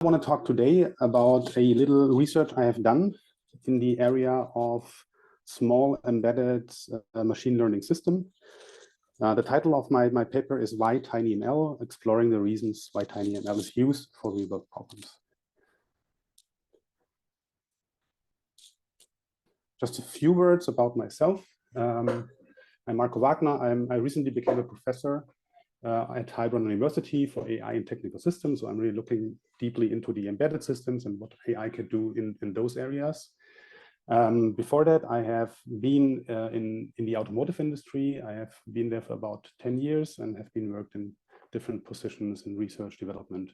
I want to talk today about a little research I have done in the area of small embedded machine learning system. The title of my paper is Why TinyML, exploring the reasons why TinyML is used for real-world problems. Just a few words about myself. I'm Marco Wagner. I recently became a professor at Heilbronn University for AI and technical systems. So I'm really looking deeply into the embedded systems and what AI can do in those areas. Before that, I have been in the automotive industry. I have been there for about 10 years and have been worked in different positions in research development,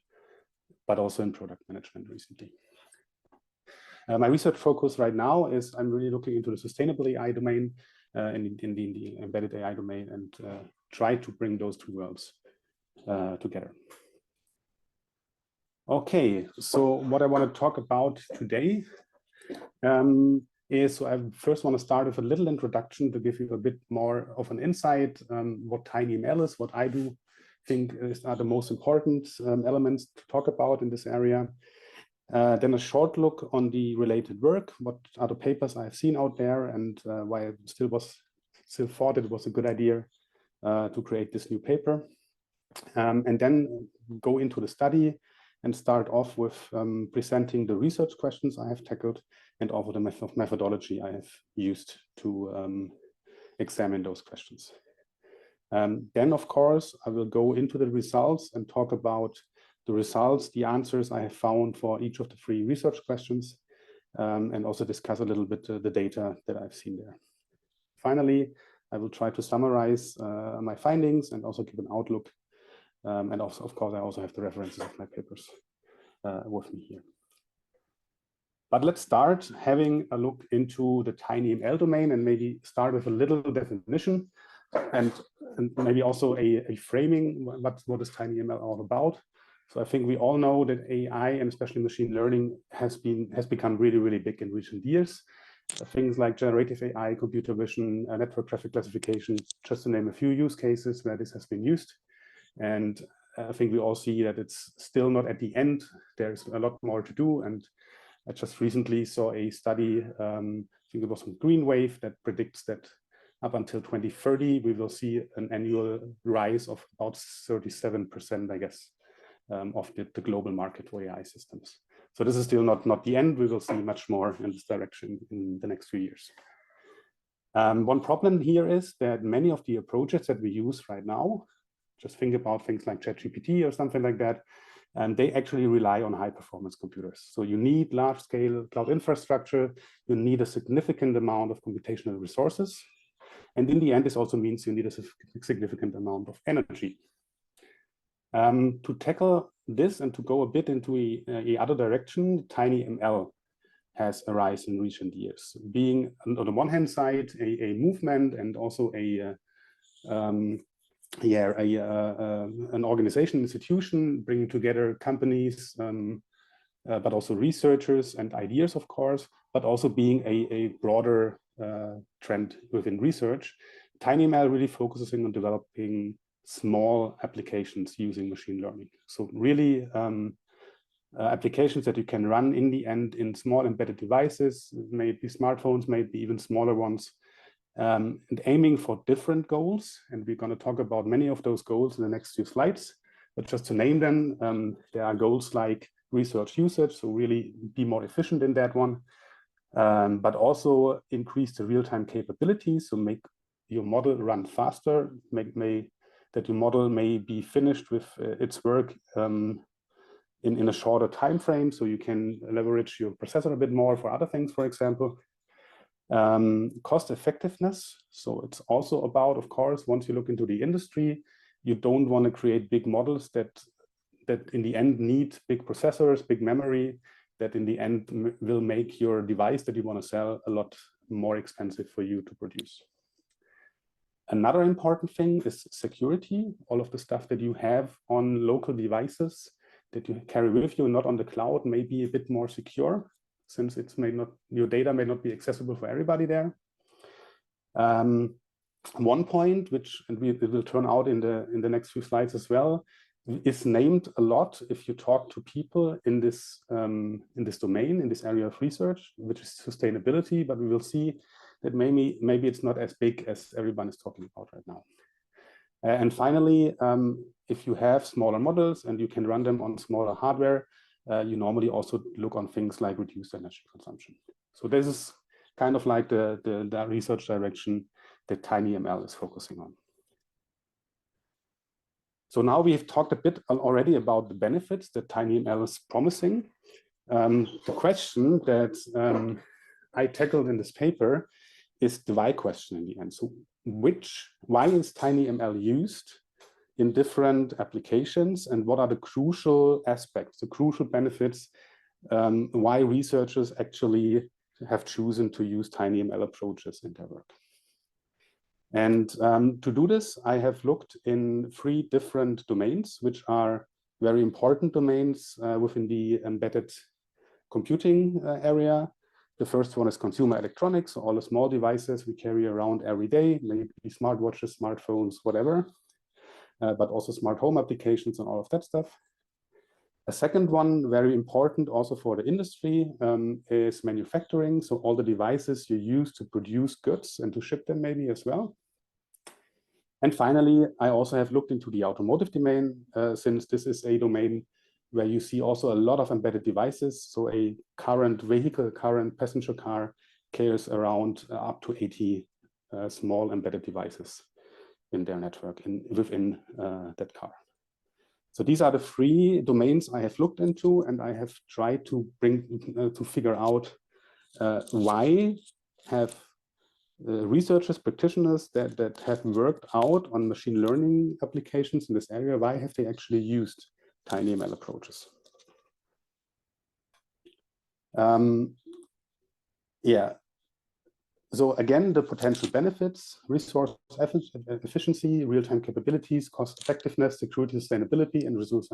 but also in product management recently. My research focus right now is I'm really looking into the sustainable AI domain, in the embedded AI domain, and try to bring those two worlds together. Okay, so what I want to talk about today is, so I first want to start with a little introduction to give you a bit more of an insight what TinyML is, what I do think are the most important elements to talk about in this area. Then a short look on the related work, what are the papers I've seen out there, and why I still thought it was a good idea to create this new paper. And then go into the study and start off with presenting the research questions I have tackled and also the methodology I have used to examine those questions. Then, of course, I will go into the results and talk about the results, the answers I have found for each of the 3 research questions, and also discuss a little bit the data that I've seen there. Finally, I will try to summarize my findings and also give an outlook. And also, of course, I also have the references of my papers with me here. But let's start having a look into the TinyML domain and maybe start with a little definition and maybe also a framing. What is TinyML all about? So I think we all know that AI and especially machine learning has become really, really big in recent years. Things like generative AI, computer vision, network traffic classification, just to name a few use cases where this has been used. And I think we all see that it's still not at the end. There's a lot more to do. And I just recently saw a study, I think it was from Greenwave, that predicts that up until 2030, we will see an annual rise of about 37%, I guess, of the global market for AI systems. So this is still not the end. We will see much more in this direction in the next few years. One problem here is that many of the approaches that we use right now, just think about things like ChatGPT or something like that, and they actually rely on high performance computers. So you need large scale cloud infrastructure, you need a significant amount of computational resources. And in the end, this also means you need a significant amount of energy. To tackle this and to go a bit into a other direction, TinyML has arisen in recent years, being on the one hand side a movement and also an organization, institution, bringing together companies, but also researchers and ideas, of course, but also being a broader trend within research. TinyML really focuses on developing small applications using machine learning. So really applications that you can run in the end in small embedded devices, maybe smartphones, maybe even smaller ones, and aiming for different goals. And we're going to talk about many of those goals in the next few slides. But just to name them, there are goals like research usage, so really be more efficient in that one, but also increase the real-time capabilities, so make your model run faster, that your model may be finished with its work in a shorter time frame, so you can leverage your processor a bit more for other things, for example. Cost effectiveness. So it's also about, of course, once you look into the industry, you don't want to create big models that in the end need big processors, big memory, that in the end will make your device that you want to sell a lot more expensive for you to produce. Another important thing is security. All of the stuff that you have on local devices that you carry with you, not on the cloud, may be a bit more secure, since your data may not be accessible for everybody there. One point, which it will turn out in the next few slides as well, is named a lot if you talk to people in this domain, in this area of research, which is sustainability, but we will see that maybe it's not as big as everyone is talking about right now. And finally, if you have smaller models and you can run them on smaller hardware, you normally also look on things like reduced energy consumption. So this is kind of like the research direction that TinyML is focusing on. So now we have talked a bit already about the benefits that TinyML is promising. The question that I tackled in this paper is the why question in the end. So why is TinyML used in different applications, and what are the crucial aspects, the crucial benefits, why researchers actually have chosen to use TinyML approaches in their work? And to do this, I have looked in 3 different domains, which are very important domains within the embedded computing area. The first one is consumer electronics, so all the small devices we carry around every day, maybe smartwatches, smartphones, whatever, but also smart home applications and all of that stuff. A second one, very important also for the industry, is manufacturing. So all the devices you use to produce goods and to ship them maybe as well. And finally, I also have looked into the automotive domain, since this is a domain where you see also a lot of embedded devices. So a current vehicle, current passenger car carries around up to 80 small embedded devices in their network within that car. So these are the 3 domains I have looked into, and I have tried to figure out why have researchers, practitioners that have worked out on machine learning applications in this area, why have they actually used TinyML approaches? Yeah. So again, the potential benefits: resource efficiency, real-time capabilities, cost effectiveness, security, sustainability, and resource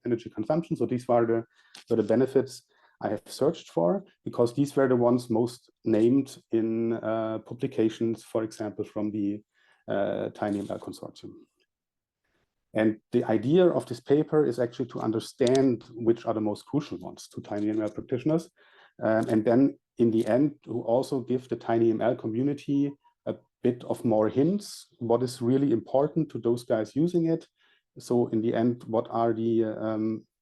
energy consumption. So these were the benefits I have searched for, because these were the ones most named in publications, for example, from the TinyML consortium. And the idea of this paper is actually to understand which are the most crucial ones to TinyML practitioners, and then in the end, to also give the TinyML community a bit of more hints, what is really important to those guys using it. So in the end, what are the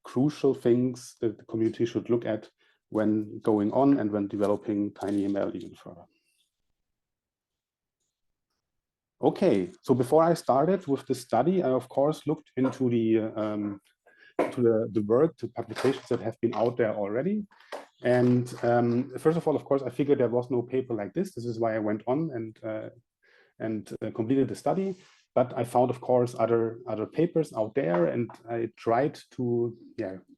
crucial things that the community should look at when going on and when developing TinyML even further. Okay, so before I started with the study, I of course looked into the work, to publications that have been out there already. And first of all, of course, I figured there was no paper like this. This is why I went on and completed the study. But I found, of course, other papers out there, and I tried to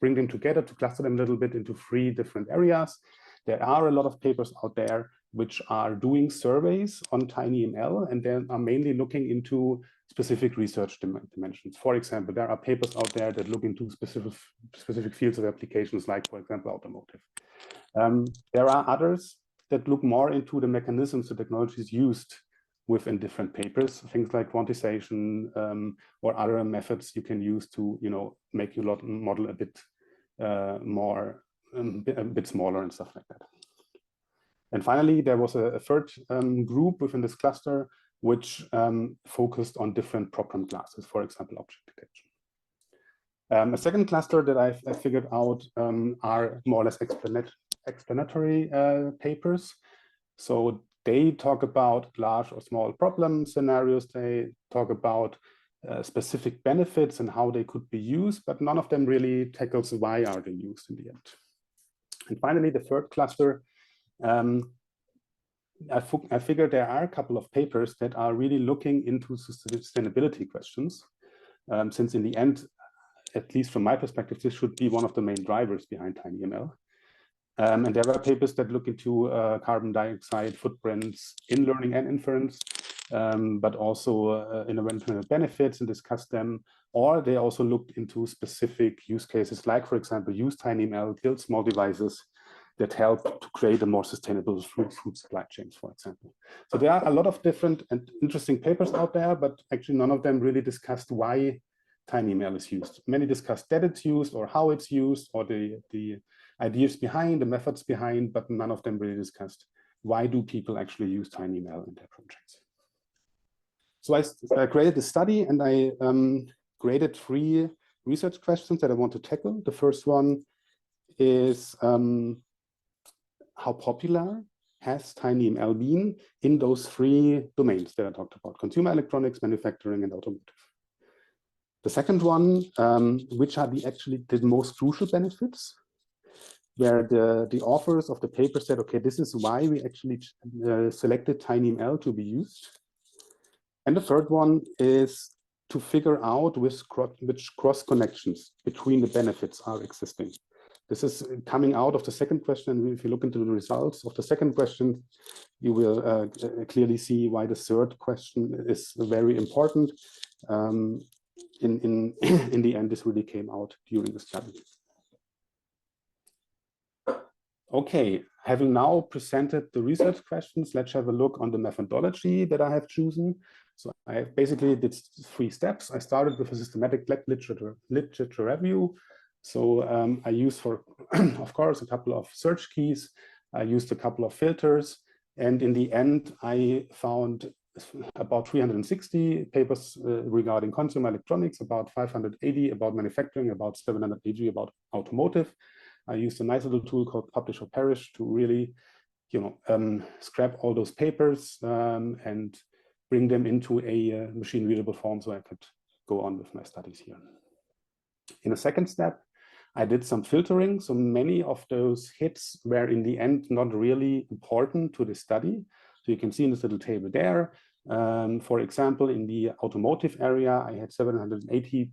bring them together, to cluster them a little bit into 3 different areas. There are a lot of papers out there which are doing surveys on TinyML, and they are mainly looking into specific research dimensions. For example, there are papers out there that look into specific fields of applications, like, for example, automotive. There are others that look more into the mechanisms, the technologies used within different papers, things like quantization or other methods you can use to, make your model a bit a bit smaller and stuff like that. And finally, there was a third group within this cluster which focused on different problem classes, for example, object detection. A second cluster that I figured out are more or less explanatory papers. So they talk about large or small problem scenarios. They talk about specific benefits and how they could be used, but none of them really tackles why are they used in the end. And finally, the third cluster, I figured there are a couple of papers that are really looking into sustainability questions, since in the end, at least from my perspective, this should be one of the main drivers behind TinyML. And there are papers that look into carbon dioxide footprints in learning and inference, but also environmental benefits and discuss them. Or they also looked into specific use cases, like, for example, use TinyML, build small devices that help to create a more sustainable food supply chains, for example. So there are a lot of different and interesting papers out there, but actually none of them really discussed why TinyML is used. Many discussed that it's used or how it's used or the ideas behind, the methods behind, but none of them really discussed why do people actually use TinyML in their projects. So I created a study and I graded 3 research questions that I want to tackle. The first one is how popular has TinyML been in those 3 domains that I talked about: consumer electronics, manufacturing, and automotive. The second one, which are actually the most crucial benefits, where the authors of the paper said, okay, this is why we actually selected TinyML to be used. And the third one is to figure out which cross connections between the benefits are existing. This is coming out of the second question. If you look into the results of the second question, you will clearly see why the third question is very important. In the end, this really came out during the study. Okay, having now presented the research questions, let's have a look on the methodology that I have chosen. So I basically did 3 steps. I started with a systematic literature review. So I used, of course, a couple of search keys. I used a couple of filters. And in the end, I found about 360 papers regarding consumer electronics, about 580 about manufacturing, about 780 about automotive. I used a nice little tool called Publish or Perish to really, scrap all those papers and bring them into a machine readable form so I could go on with my studies here. In a second step, I did some filtering. So many of those hits were in the end not really important to the study. So you can see in this little table there, for example, in the automotive area, I had 780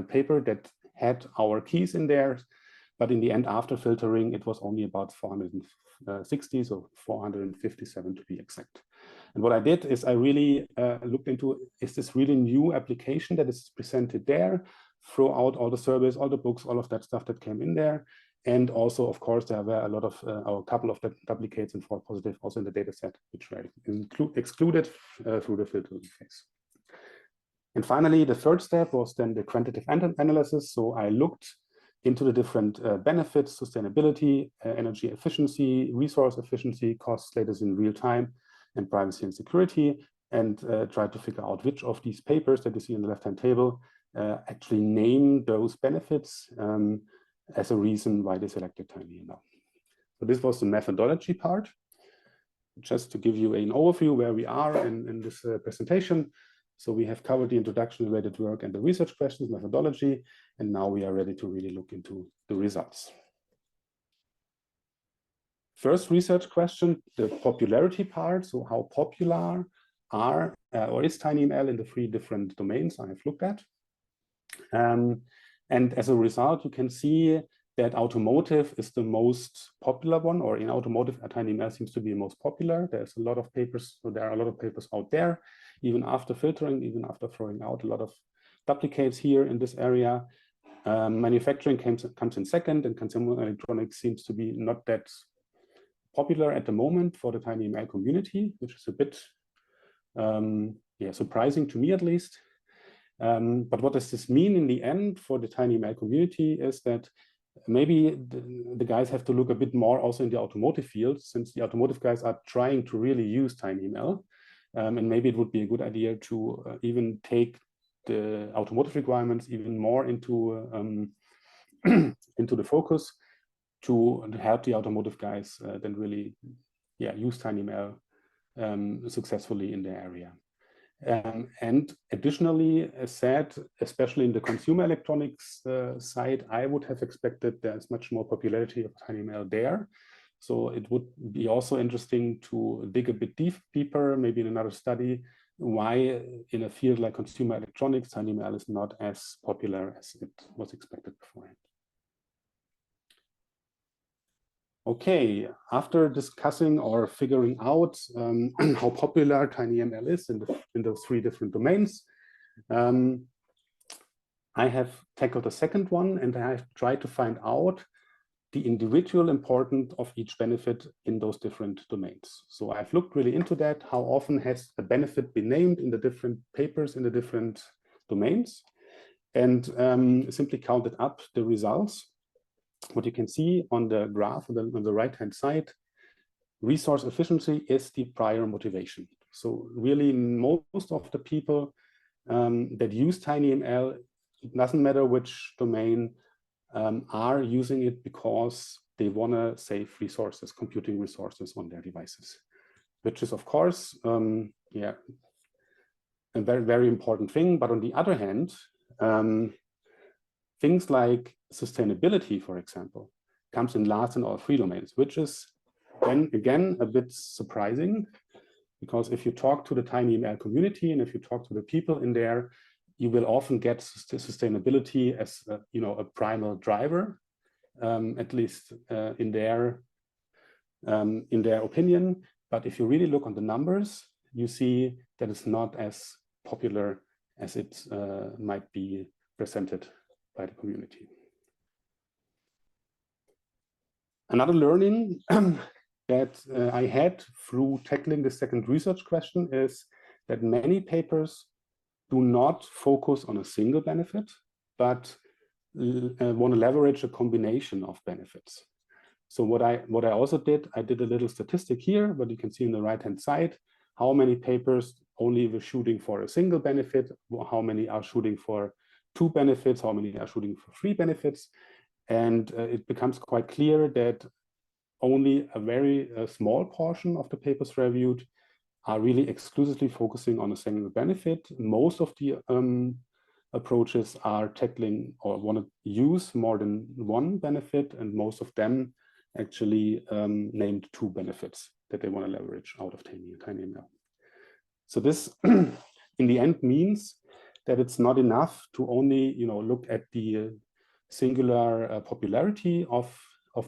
paper that had our keys in there. But in the end, after filtering, it was only about 460, so 457 to be exact. And what I did is I really looked into, is this really new application that is presented there? Throw out all the surveys, all the books, all of that stuff that came in there. And also, of course, there were a lot of, a couple of duplicates and false positive also in the data set, which were excluded through the filtering phase. And finally, the third step was then the quantitative analysis. So I looked into the different benefits, sustainability, energy efficiency, resource efficiency, cost status in real time, and privacy and security, and try to figure out which of these papers that you see in the left-hand table actually name those benefits as a reason why they selected TinyML. So this was the methodology part. Just to give you an overview where we are in this presentation. So we have covered the introduction, related work, and the research questions, methodology, and now we are ready to really look into the results. First research question, the popularity part. So how popular are or is TinyML in the 3 different domains I have looked at? And as a result, you can see that automotive is the most popular one, or in automotive, TinyML seems to be the most popular. There's a lot of papers, so there are a lot of papers out there, even after filtering, even after throwing out a lot of duplicates here in this area. Manufacturing comes in second, and consumer electronics seems to be not that popular at the moment for the TinyML community, which is a bit surprising to me at least. But what does this mean in the end for the TinyML community is that maybe the guys have to look a bit more also in the automotive field, since the automotive guys are trying to really use TinyML. And maybe it would be a good idea to even take the automotive requirements even more into into the focus to help the automotive guys then really use TinyML successfully in their area. And additionally, as said, especially in the consumer electronics side, I would have expected there's much more popularity of TinyML there. So it would be also interesting to dig a bit deeper, maybe in another study, why in a field like consumer electronics, TinyML is not as popular as it was expected beforehand. Okay, after discussing or figuring out how popular TinyML is in those 3 different domains, I have tackled the second one, and I have tried to find out the individual importance of each benefit in those different domains. So I've looked really into that. How often has a benefit been named in the different papers in the different domains? and simply counted up the results. What you can see on the graph on the right-hand side, resource efficiency is the prior motivation. So really most of the people that use TinyML, it doesn't matter which domain, are using it because they want to save resources, computing resources on their devices, which is, of course, yeah, a very, very important thing. But on the other hand, things like sustainability, for example, comes in last in all three domains, which is then again a bit surprising, because if you talk to the TinyML community and if you talk to the people in there, you will often get sustainability as a primal driver, at least in their opinion. But if you really look on the numbers, you see that it's not as popular as it might be presented by the community. Another learning that I had through tackling the second research question is that many papers do not focus on a single benefit, but want to leverage a combination of benefits. So what I also did, I did a little statistic here, but you can see on the right-hand side, how many papers only were shooting for a single benefit, how many are shooting for 2 benefits, how many are shooting for 3 benefits. And it becomes quite clear that only a very small portion of the papers reviewed are really exclusively focusing on a single benefit. Most of the approaches are tackling or want to use more than one benefit, and most of them actually named 2 benefits that they want to leverage out of TinyML. So this, in the end, means that it's not enough to only look at the singular popularity of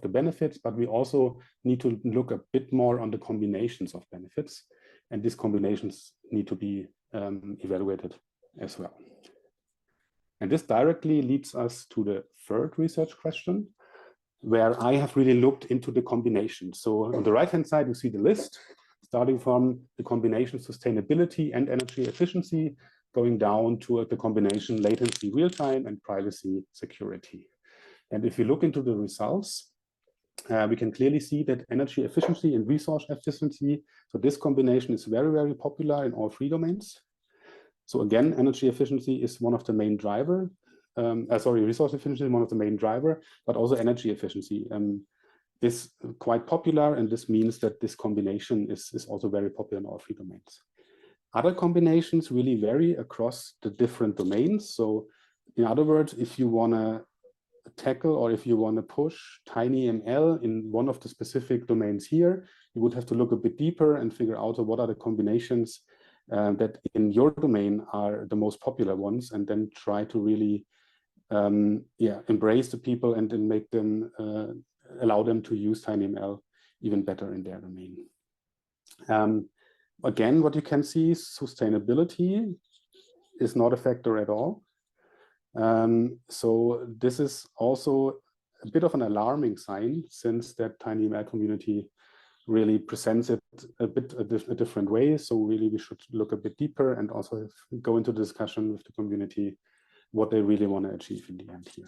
the benefits, but we also need to look a bit more on the combinations of benefits, and these combinations need to be evaluated as well. And this directly leads us to the third research question, where I have really looked into the combination. So on the right-hand side, you see the list, starting from the combination sustainability and energy efficiency, going down to the combination latency real-time and privacy security. And if you look into the results, we can clearly see that energy efficiency and resource efficiency, so this combination is very, very popular in all 3 domains. So again, energy efficiency is one of the main driver. Resource efficiency is one of the main driver, but also energy efficiency is quite popular, and this means that this combination is also very popular in all 3 domains. Other combinations really vary across the different domains. So in other words, if you want to tackle or if you want to push TinyML in one of the specific domains here, you would have to look a bit deeper and figure out what are the combinations that in your domain are the most popular ones, and then try to really embrace the people and then make them allow them to use TinyML even better in their domain. Again, what you can see is sustainability is not a factor at all. So this is also a bit of an alarming sign, since that TinyML community really presents it a different way. So really we should look a bit deeper and also go into discussion with the community what they really want to achieve in the end here.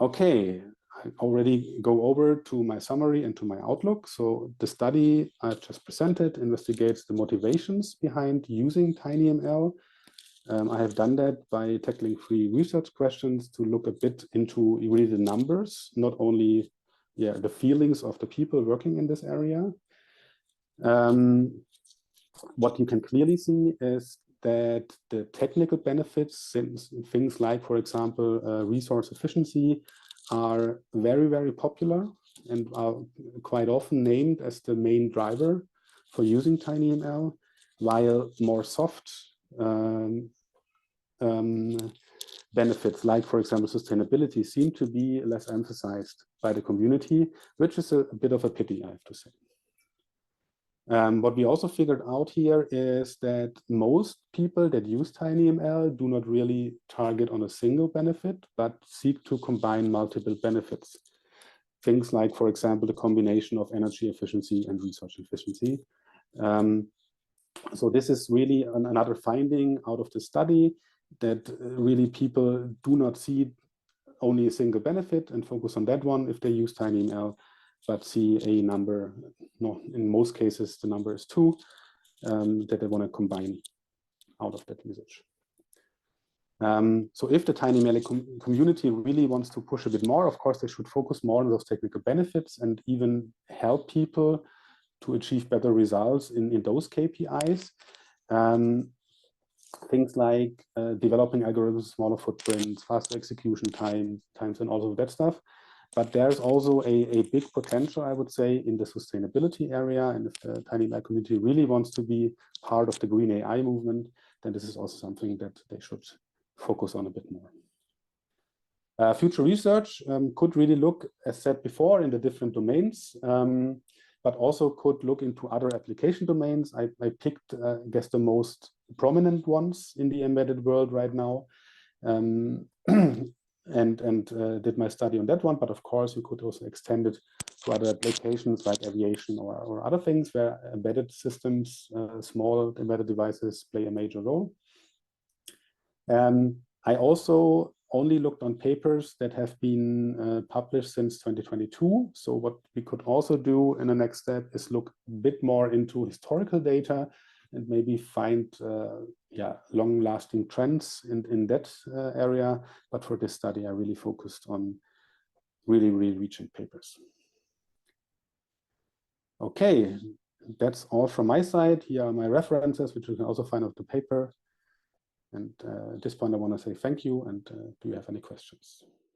Okay, I already go over to my summary and to my outlook. So the study I just presented investigates the motivations behind using TinyML. I have done that by tackling 3 research questions to look a bit into really the numbers, not only the feelings of the people working in this area. What you can clearly see is that the technical benefits, things like, for example, resource efficiency, are very, very popular and are quite often named as the main driver for using TinyML, while more soft benefits, like, for example, sustainability, seem to be less emphasized by the community, which is a bit of a pity, I have to say. What we also figured out here is that most people that use TinyML do not really target on a single benefit, but seek to combine multiple benefits. Things like, for example, the combination of energy efficiency and resource efficiency. So this is really another finding out of the study, that really people do not see only a single benefit and focus on that one if they use TinyML, but see a number, no, in most cases the number is 2, that they want to combine out of that usage. So if the TinyML community really wants to push a bit more, of course, they should focus more on those technical benefits and even help people to achieve better results in those KPIs. Things like developing algorithms, smaller footprints, faster execution times, and all of that stuff. But there's also a big potential, I would say, in the sustainability area. And if the TinyML community really wants to be part of the green AI movement, then this is also something that they should focus on a bit more. Future research could really look, as said before, in the different domains, but also could look into other application domains. I picked, I guess, the most prominent ones in the embedded world right now, and did my study on that one. But of course, you could also extend it to other applications like aviation or other things where embedded systems, small embedded devices play a major role. I also only looked on papers that have been published since 2022. So what we could also do in the next step is look a bit more into historical data and maybe find long-lasting trends in that area. But for this study, I really focused on really reaching papers. Okay, that's all from my side. Here are my references, which you can also find out the paper. And at this point, I want to say thank you. And do you have any questions?